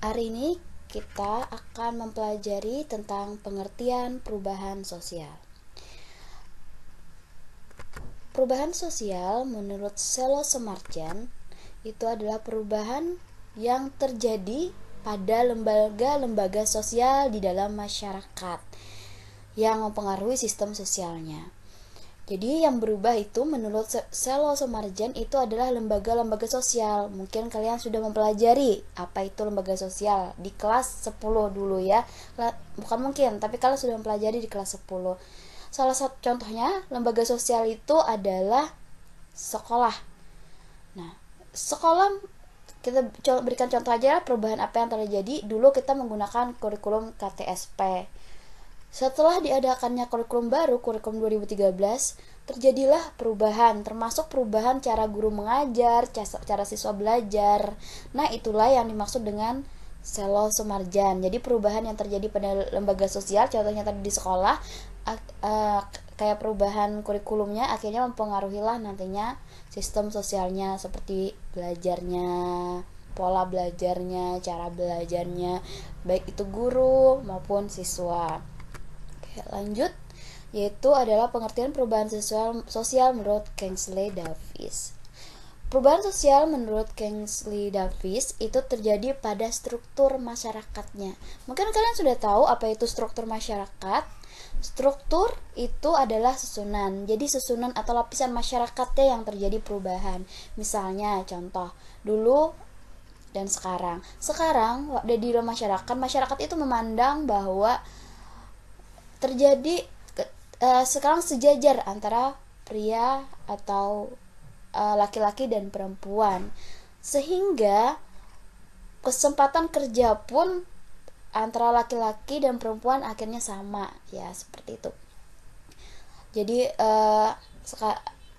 Hari ini kita akan mempelajari tentang pengertian perubahan sosial. Perubahan sosial menurut Selo Semarjan itu adalah perubahan yang terjadi pada lembaga-lembaga sosial di dalam masyarakat yang mempengaruhi sistem sosialnya. Jadi yang berubah itu menurut Selo Semarjan itu adalah lembaga-lembaga sosial. Mungkin kalian sudah mempelajari apa itu lembaga sosial di kelas 10 dulu ya. Bukan mungkin, tapi kalian sudah mempelajari di kelas 10. Salah satu contohnya lembaga sosial itu adalah sekolah. Nah, sekolah kita berikan contoh aja perubahan apa yang terjadi. Dulu kita menggunakan kurikulum KTSP. Setelah diadakannya kurikulum baru, kurikulum 2013, terjadilah perubahan, termasuk perubahan cara guru mengajar, cara siswa belajar. Nah, itulah yang dimaksud dengan Selo Semarjan. Jadi perubahan yang terjadi pada lembaga sosial, contohnya tadi di sekolah, kayak perubahan kurikulumnya akhirnya mempengaruhilah nantinya sistem sosialnya, seperti belajarnya, pola belajarnya, cara belajarnya, baik itu guru maupun siswa. Oke, lanjut, yaitu adalah pengertian perubahan sosial menurut Kingsley Davis. Perubahan sosial menurut Kingsley Davis itu terjadi pada struktur masyarakatnya. Mungkin kalian sudah tahu apa itu struktur masyarakat. Struktur itu adalah susunan. Jadi susunan atau lapisan masyarakatnya yang terjadi perubahan. Misalnya contoh, dulu dan sekarang. Sekarang di dalam masyarakat itu memandang bahwa terjadi sekarang sejajar antara pria atau laki-laki dan perempuan, sehingga kesempatan kerja pun antara laki-laki dan perempuan akhirnya sama, ya seperti itu.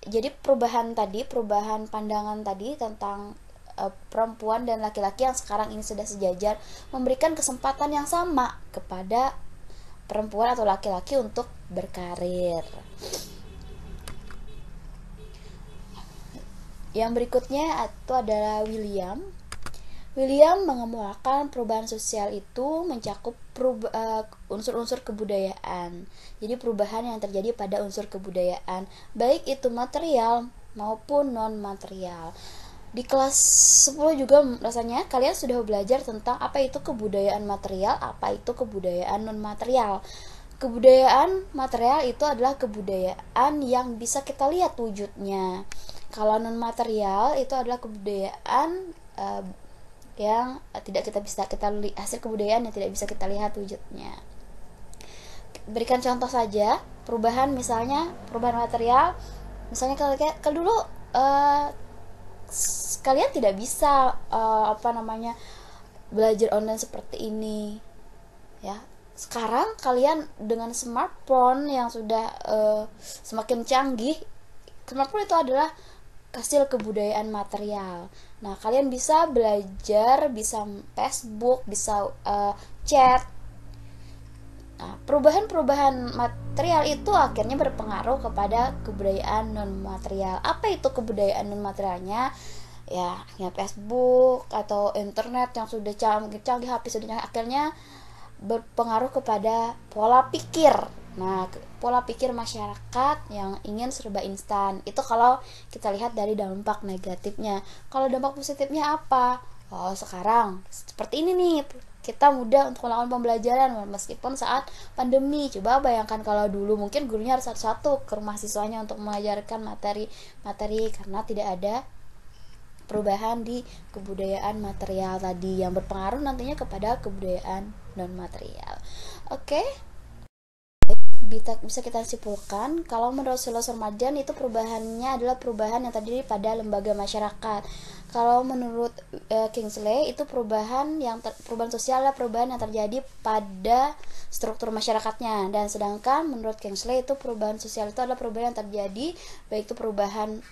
Jadi perubahan pandangan tadi tentang perempuan dan laki-laki yang sekarang ini sudah sejajar memberikan kesempatan yang sama kepada perempuan atau laki-laki untuk berkarir. Yang berikutnya itu adalah William mengemukakan perubahan sosial itu mencakup unsur-unsur kebudayaan. Jadi perubahan yang terjadi pada unsur kebudayaan, baik itu material maupun non-material. Di kelas 10 juga rasanya kalian sudah belajar tentang apa itu kebudayaan material, apa itu kebudayaan non-material. Kebudayaan material itu adalah kebudayaan yang bisa kita lihat wujudnya. Kalau non-material itu adalah kebudayaan yang tidak kita lihat, hasil kebudayaan yang tidak bisa kita lihat wujudnya. Berikan contoh saja perubahan, misalnya perubahan material. Misalnya kalau dulu kalian tidak bisa belajar online seperti ini, ya. Sekarang kalian dengan smartphone yang sudah semakin canggih, smartphone itu adalah hasil kebudayaan material. Nah, kalian bisa belajar, bisa Facebook, bisa chat. Nah, perubahan material itu akhirnya berpengaruh kepada kebudayaan non-material. Apa itu kebudayaan non-materialnya? Ya Facebook atau internet yang sudah canggih, HP sudah canggih, akhirnya berpengaruh kepada pola pikir. Nah, pola pikir masyarakat yang ingin serba instan. Itu kalau kita lihat dari dampak negatifnya. Kalau dampak positifnya apa? Oh, sekarang seperti ini nih, kita mudah untuk melakukan pembelajaran meskipun saat pandemi. Coba bayangkan kalau dulu mungkin gurunya harus satu-satu ke rumah siswanya untuk mengajarkan materi karena tidak ada perubahan di kebudayaan material tadi yang berpengaruh nantinya kepada kebudayaan non material. Oke. Bisa kita simpulkan kalau menurut Selo Semarjan itu perubahannya adalah perubahan yang terjadi pada lembaga masyarakat. Kalau menurut Kingsley itu perubahan sosial adalah perubahan yang terjadi pada struktur masyarakatnya, dan sedangkan menurut Kingsley itu perubahan sosial itu adalah perubahan yang terjadi baik itu perubahan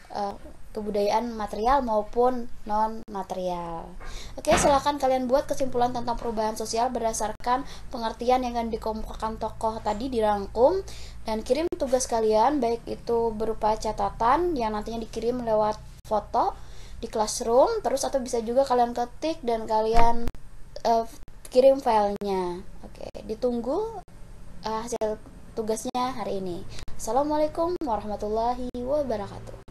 kebudayaan material maupun non material. Oke, silakan kalian buat kesimpulan tentang perubahan sosial berdasarkan pengertian yang akan dikemukakan tokoh tadi, dirangkum dan kirim tugas kalian, baik itu berupa catatan yang nantinya dikirim lewat foto di classroom, terus atau bisa juga kalian ketik dan kalian kirim filenya. Oke, ditunggu hasil tugasnya hari ini. Assalamualaikum warahmatullahi wabarakatuh.